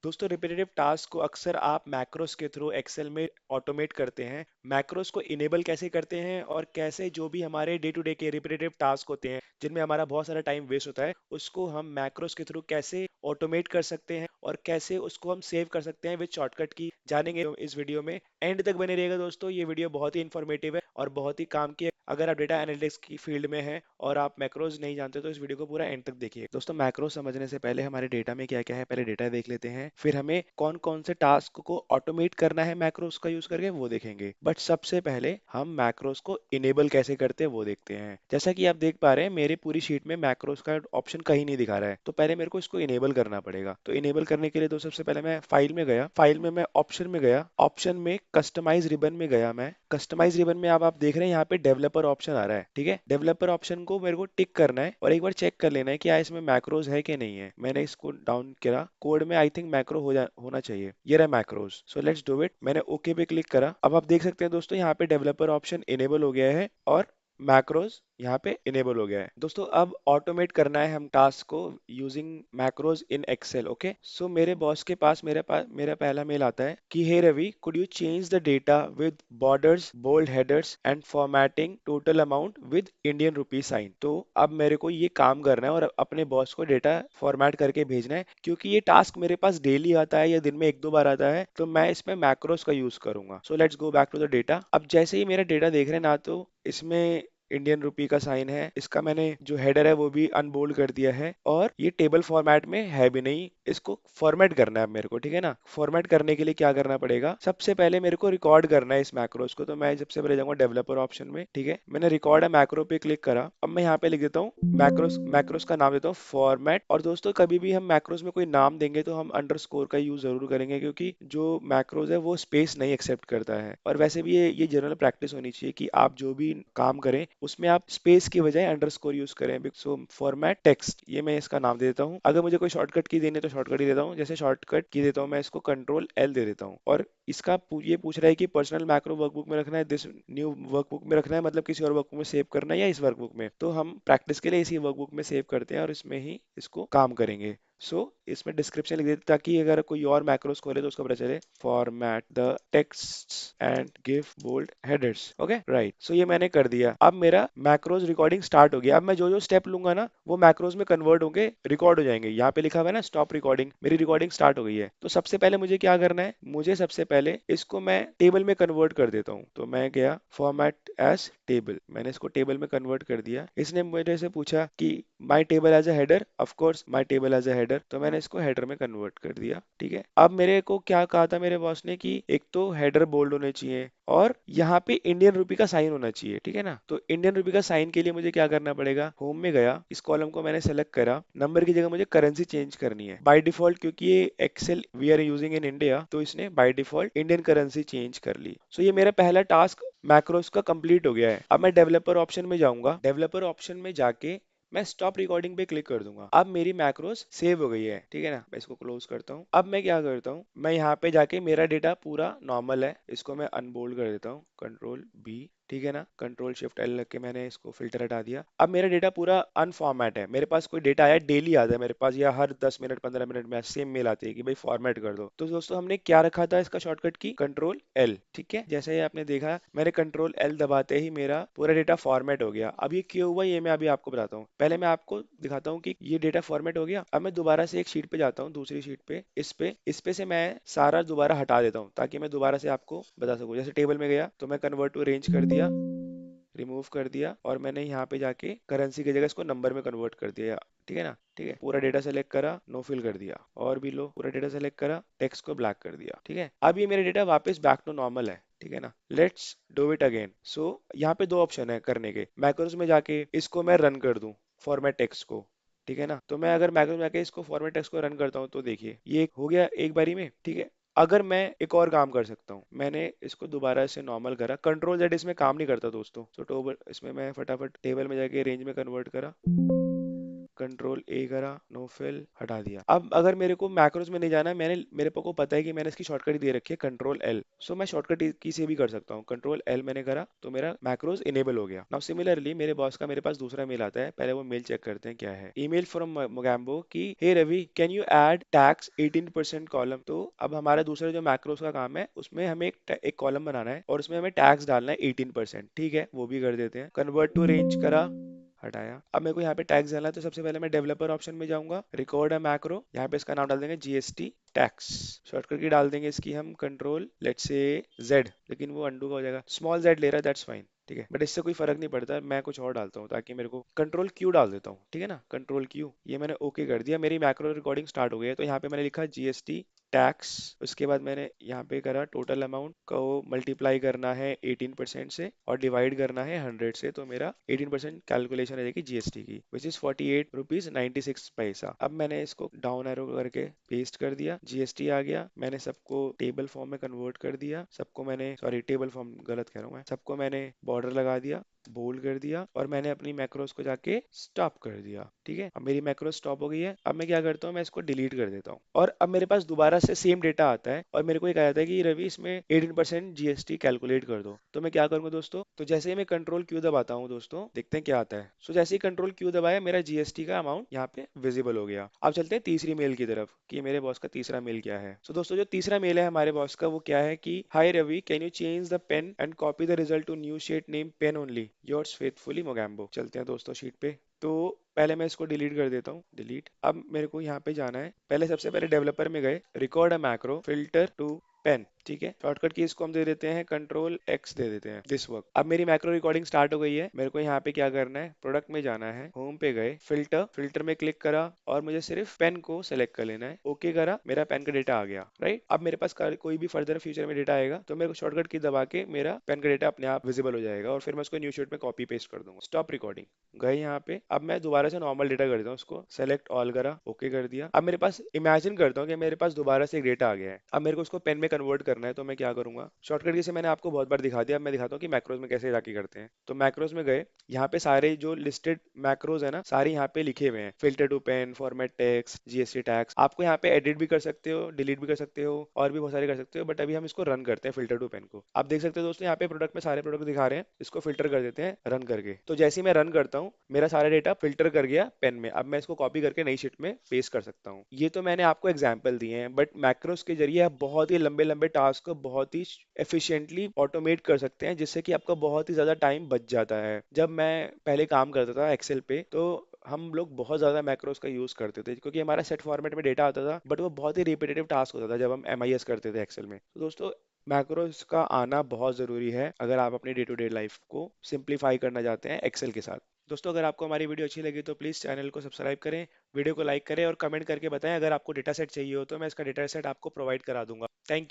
दोस्तों repetitive task को अक्सर आप मैक्रोस के थ्रू एक्सेल में ऑटोमेट करते हैं। मैक्रोस को इनेबल कैसे करते हैं और कैसे जो भी हमारे डे टू डे के रिपीटेटिव टास्क होते हैं जिनमें हमारा बहुत सारा टाइम वेस्ट होता है उसको हम मैक्रोस के थ्रू कैसे ऑटोमेट कर सकते हैं और कैसे उसको हम सेव कर सकते हैं विद शॉर्टकट की जानेंगे इस वीडियो में। एंड तक बने रहिएगा दोस्तों, ये वीडियो बहुत ही इंफॉर्मेटिव है और बहुत ही काम की है। अगर आप डेटा एनालिटिक्स की फील्ड में हैं और आप मैक्रोज नहीं जानते तो इस वीडियो को पूरा एंड तक देखिए। दोस्तों मैक्रोज समझने से पहले हमारे डेटा में क्या क्या है पहले डेटा देख लेते हैं, फिर हमें कौन कौन से टास्क को ऑटोमेट करना है मैक्रोज का यूज करके वो देखेंगे। बट सबसे पहले हम मैक्रोज को इनेबल कैसे करते हैं वो देखते हैं। जैसा कि आप देख पा रहे हैं मेरे पूरी शीट में मैक्रोज का ऑप्शन कहीं नहीं दिखा रहा है, तो पहले मेरे को इसको इनेबल करना पड़ेगा। तो इनेबल करने के लिए तो सबसे पहले मैं फाइल में गया, फाइल में मैं ऑप्शन में गया, ऑप्शन में कस्टमाइज रिबन में गया। मैं कस्टमाइज रिबन में अब आप देख रहे हैं यहाँ पे डेवलपर ऑप्शन आ रहा है। ठीक है, डेवलपर ऑप्शन को मेरे को टिक करना है और एक बार चेक कर लेना है कि क्या इसमें मैक्रोज है कि नहीं है। मैंने इसको डाउन करा, कोड में आई थिंक मैक्रो होना चाहिए। ये रहा macros, so let's do it. मैंने ओके पे क्लिक करा। अब आप देख सकते हैं दोस्तों यहाँ पे डेवलपर ऑप्शन इनेबल हो गया है और मैक्रोज यहाँ पे इनेबल हो गया है। दोस्तों अब ऑटोमेट करना है हम टास्क को using macros in Excel. Okay, so मेरे बॉस के पास मेरा पहला मेल आता है कि hey Ravi, could you change the data with borders, bold headers and formatting total amount with Indian rupee sign. तो अब मेरे को ये काम करना है और अपने बॉस को डेटा फॉर्मेट करके भेजना है। क्योंकि ये टास्क मेरे पास डेली आता है या दिन में एक दो बार आता है तो मैं इसमें मैक्रोज का यूज करूंगा। So let's go back to the data. अब जैसे ही मेरा डेटा देख रहे हैं ना, तो इसमें इंडियन रुपी का साइन है, इसका मैंने जो हेडर है वो भी अनबोल्ड कर दिया है और ये टेबल फॉर्मेट में है भी नहीं। इसको फॉर्मेट करना है मेरे को, ठीक है ना। फॉर्मेट करने के लिए क्या करना पड़ेगा, सबसे पहले मेरे को रिकॉर्ड करना है इस मैक्रोस को। तो मैं सबसे पहले जाऊंगा डेवलपर ऑप्शन में। ठीक है, मैंने रिकॉर्ड है मैक्रो पे क्लिक करा। अब मैं यहाँ पे लिख देता हूँ मैक्रोस, मैक्रोस का नाम देता हूँ फॉर्मेट। और दोस्तों कभी भी हम मैक्रोस में कोई नाम देंगे तो हम अंडरस्कोर का यूज जरूर करेंगे, क्योंकि जो मैक्रोस है वो स्पेस नहीं एक्सेप्ट करता है। और वैसे भी ये जनरल प्रैक्टिस होनी चाहिए कि आप जो भी काम करें उसमें आप स्पेस की बजाय अंडरस्कोर यूज करें। सो फॉर्मेट टेक्स्ट, ये मैं इसका नाम दे देता हूँ। अगर मुझे कोई शॉर्टकट की देनी है तो शॉर्टकट ही देता हूँ। जैसे शॉर्टकट की देता हूँ मैं इसको कंट्रोल एल दे देता हूँ। और इसका ये पूछ रहा है कि पर्सनल मैक्रो वर्कबुक में रखना है, दिस न्यू वर्कबुक में रखना है, मतलब किसी और वर्कबुक में सेव करना है या इस वर्कबुक में। तो हम प्रैक्टिस के लिए इसी वर्कबुक में सेव करते हैं और इसमें ही इसको काम करेंगे। इसमें डिस्क्रिप्शन लिख देते ताकि अगर कोई और मैक्रोस खोले तो उसको पता चले। Format the text and give bold headers. Okay right, so ये मैंने कर दिया। अब मेरा मैक्रोस रिकॉर्डिंग स्टार्ट हो गया। अब मैं जो जो स्टेप लूंगा ना वो मैक्रोस में कन्वर्ट होके रिकॉर्ड हो जाएंगे। यहाँ पे लिखा हुआ है ना स्टॉप रिकॉर्डिंग, मेरी रिकॉर्डिंग स्टार्ट हो गई है। तो सबसे पहले मुझे क्या करना है, मुझे सबसे पहले इसको मैं टेबल में कन्वर्ट कर देता हूँ। तो मैं गया फॉर्मेट एज टेबल, मैंने इसको टेबल में कन्वर्ट कर दिया। इसने मेरे से पूछा कि my table as a header, of course my table as a header, तो मैंने इसको हेडर में कन्वर्ट कर दिया। ठीक है, अब मेरे को क्या कहा था मेरे बॉस ने कि एक तो हेडर बोल्ड होने चाहिए और यहाँ पे इंडियन रुपी का साइन होना चाहिए। ठीक है ना, तो इंडियन रुपी का साइन के लिए मुझे क्या करना पड़ेगा, होम में गया, इस कॉलम को मैंने सेलेक्ट करा, नंबर की जगह मुझे करेंसी चेंज करनी है बाय डिफॉल्ट। क्योंकि ये Excel we are using in India तो इसने by default Indian currency change कर ली। सो ये मेरा पहला टास्क मैक्रोस का कंप्लीट हो गया है। अब मैं डेवलपर ऑप्शन में जाऊंगा, डेवलपर ऑप्शन में जाके मैं स्टॉप रिकॉर्डिंग पे क्लिक कर दूंगा। अब मेरी मैक्रोस सेव हो गई है। ठीक है ना, मैं इसको क्लोज करता हूँ। अब मैं क्या करता हूँ, मैं यहाँ पे जाके मेरा डेटा पूरा नॉर्मल है, इसको मैं अनबोल्ड कर देता हूँ, कंट्रोल बी। ठीक है ना, कंट्रोल शिफ्ट एल लग के मैंने इसको फिल्टर हटा दिया। अब मेरा डेटा पूरा अनफॉर्मेट है। मेरे पास कोई डेटा आया डेली आता है मेरे पास, या हर 10 मिनट 15 मिनट में सेम मेल आती है कि भाई फॉर्मेट कर दो। तो दोस्तों हमने क्या रखा था इसका शॉर्टकट की, कंट्रोल एल। ठीक है, जैसे ही आपने देखा मैंने कंट्रोल एल दबाते ही मेरा पूरा डेटा फॉर्मेट हो गया। अब ये क्यों हुआ ये मैं अभी आपको बताता हूँ। पहले मैं आपको दिखाता हूँ कि ये डेटा फॉर्मेट हो गया। अब मैं दोबारा से एक शीट पे जाता हूँ, दूसरी शीट पे, इस पे से मैं सारा दोबारा हटा देता हूँ ताकि मैं दोबारा से आपको बता सकूँ। जैसे टेबल में गया तो मैं कन्वर्ट टू रेंज कर दिया, रिमूव कर दिया, और मैंने यहाँ पे जाके करेंसी की जगह इसको नंबर में कन्वर्ट कर दिया। ठीक है ना, ठीक है, पूरा डेटा सेलेक्ट करा, नो फिल कर दिया, और भी लो, पूरा डेटा सेलेक्ट करा, टेक्स्ट को ब्लैक कर दिया। ठीक है, अब ये मेरा डेटा वापस बैक टू नॉर्मल है। ठीक है ना, लेट्स डू इट अगेन। सो यहाँ पे दो ऑप्शन है करने के, मैक्रोस में जाके इसको मैं रन कर दूं फॉर्मेट टेक्स्ट को। ठीक है ना, तो मैं अगर मैक्रोस में जाके इसको फॉर्मेट टेक्स्ट को रन करता हूँ तो देखिए ये हो गया एक बारी में। ठीक है, अगर मैं एक और काम कर सकता हूँ, मैंने इसको दोबारा से नॉर्मल करा, कंट्रोल जेड इसमें काम नहीं करता दोस्तों। तो इसमें मैं फटाफट टेबल में जाके रेंज में कन्वर्ट करा, कंट्रोल ए करा, नो फिल, हटा दिया। अब अगर मेरे को मैक्रोज में नहीं जाना है, मैंने मेरे को पता है कि मैंने इसकी शॉर्टकट दे रखी है कंट्रोल एल, सो मैं शॉर्टकट की से भी कर सकता हूँ। कंट्रोल एल मैंने करा तो मेरा मैक्रोज इनेबल हो गया। नाउ सिमिलरली मेरे बॉस का मेरे पास दूसरा मेल आता है, पहले वो मेल चेक करते हैं क्या है। ईमेल फ्रॉम मोगैम्बो कि hey Ravi, can you add tax 18% column. तो अब हमारा दूसरा जो मैक्रोज का काम है उसमें हमें एक कॉलम बनाना है और उसमें हमें टैक्स डालना है 18%। ठीक है, वो भी कर देते हैं। कन्वर्ट टू रेंज करा, हटाया। अब मेरे को यहाँ पे टैक्स डालना है, तो सबसे पहले मैं डेवलपर ऑप्शन में जाऊंगा, रिकॉर्ड है मैक्रो, यहाँ पे इसका नाम डाल देंगे जीएसटी टैक्स। शॉर्टकट की डाल देंगे इसकी हम कंट्रोल लेट्स से जेड, लेकिन वो अंडू का हो जाएगा, स्मॉल जेड ले रहा है, दैट्स फाइन। ठीक है, बट इससे कोई फर्क नहीं पड़ता, मैं कुछ और डालता हूँ ताकि मेरे को कंट्रोल क्यू डाल देता हूँ। ठीक है ना, कंट्रोल क्यू, ये मैंने ओके कर दिया, मेरी मैक्रो रिकॉर्डिंग स्टार्ट हो गई है। तो यहाँ पे मैंने लिखा जीएसटी टैक्स, उसके बाद मैंने यहाँ पे करा टोटल अमाउंट को मल्टीप्लाई करना है 18% से और डिवाइड करना है 100 से, तो मेरा 18% कैलकुलेशन आ जाएगी जीएसटी की, विच इज 48 रुपीज 96 पैसा। अब मैंने इसको डाउन एरो करके पेस्ट कर दिया, जीएसटी आ गया। मैंने सबको टेबल फॉर्म में कन्वर्ट कर दिया, सबको मैंने, सॉरी टेबल फॉर्म गलत कह रहा हूँ मैं, सबको मैंने बॉर्डर लगा दिया, बोल्ड कर दिया और मैंने अपनी मैक्रोस को जाके स्टॉप कर दिया। ठीक है, अब मेरी मैक्रो स्टॉप हो गई है। अब मैं क्या करता हूँ, मैं इसको डिलीट कर देता हूँ और अब मेरे पास दोबारा से सेम डेटा आता है और मेरे को एक आ जाता है कि रवि इसमें 18% जीएसटी कैलकुलेट कर दो। तो मैं क्या करूंगा दोस्तों, तो जैसे ही मैं कंट्रोल क्यू दबाता हूँ दोस्तों, देखते हैं क्या आता है। सो जैसे ही कंट्रोल क्यू दबाया, मेरा जीएसटी का अमाउंट यहाँ पे विजिबल हो गया। अब चलते हैं तीसरी मेल की तरफ कि मेरे बॉस का तीसरा मेल क्या है। सो दोस्तों जो तीसरा मेल है हमारे बॉस का, वो क्या है कि hi Ravi, can you change the pen and copy the result to new sheet name pen only, yours faithfully Mogambo. चलते हैं दोस्तों शीट पे। तो पहले मैं इसको डिलीट कर देता हूँ, डिलीट। अब मेरे को यहाँ पे जाना है, पहले सबसे पहले डेवलपर में गए, record a macro, filter to pen. ठीक है, शॉर्टकट की इसको हम दे देते हैं कंट्रोल एक्स दे देते हैं, दिस वर्क। अब मेरी मैक्रो रिकॉर्डिंग स्टार्ट हो गई है। मेरे को यहाँ पे क्या करना है, प्रोडक्ट में जाना है, होम पे गए, फिल्टर, फिल्टर में क्लिक करा और मुझे सिर्फ पेन को सेलेक्ट कर लेना है। ओके करा, मेरा पेन का डेटा आ गया। राइट, अब मेरे पास कोई भी फर्दर फ्यूचर में डेटा आएगा तो मेरे को शॉर्टकट की दबा के मेरा पेन का डेटा अपने आप विजिबल हो जाएगा और फिर मैं उसको न्यू शीट में कॉपी पेस्ट कर दूंगा। स्टॉप रिकॉर्डिंग, गए यहाँ पे। अब मैं दोबारा से नॉर्मल डेटा कर देता हूँ, उसको सेलेक्ट ऑल करा, ओके कर दिया। अब मेरे पास, इमेजिन करता हूँ कि मेरे पास दोबारा से एक डेटा आ गया है। अब मेरे को उसको पेन में कन्वर्ट करना है, तो मैं क्या करूंगा, शॉर्टकट की से मैंने आपको बहुत बार दिखा दिया, अब मैं दिखाता हूँ कि मैक्रोज में कैसे जाके करते हैं। तो मैक्रोज में गए, यहाँ पे सारे जो लिस्टेड मैक्रोज है ना, सारे यहाँ पे लिखे हुए हैं, filter to pen, format text, GST tax. आपको यहाँ पे एडिट भी कर सकते हो, डिलीट भी कर सकते हो और भी बहुत सारे कर सकते हो, बट अभी हम इसको रन करते हैं फिल्टर टू पेन को। आप देख सकते हो दोस्तों, यहाँ पे प्रोडक्ट में सारे प्रोडक्ट दिखा रहे हैं, इसको फिल्टर कर देते हैं रन करके। तो जैसे ही मैं रन करता हूँ, मेरा सारा डेटा फिल्टर कर गया पेन में। अब मैं इसको कॉपी करके नई शीट में पेस्ट कर सकता हूँ। ये तो मैंने आपको एग्जाम्पल दिए हैं, बट मैक्रोस के जरिए आप बहुत ही लंबे लंबे टास्क को बहुत ही एफिशिएंटली ऑटोमेट कर सकते हैं, जिससे कि आपका बहुत ही ज्यादा टाइम बच जाता है। जब मैं पहले काम करता था एक्सेल पे, तो हम लोग बहुत ज्यादा मैक्रोस का यूज करते थे क्योंकि हमारा सेट फॉर्मेट में डेटा आता था, बट वो बहुत ही रिपीटेटिव टास्क होता था जब हम एमआईएस करते थे एक्सेल में। तो दोस्तों मैक्रोस का आना बहुत ज़रूरी है अगर आप अपनी डे टू डे लाइफ को सिंप्लीफाई करना चाहते हैं एक्सेल के साथ। दोस्तों अगर आपको हमारी वीडियो अच्छी लगी तो प्लीज़ चैनल को सब्सक्राइब करें, वीडियो को लाइक करें और कमेंट करके बताएं। अगर आपको डेटा सेट चाहिए हो तो मैं इसका डेटा सेट आपको प्रोवाइड करा दूंगा। थैंक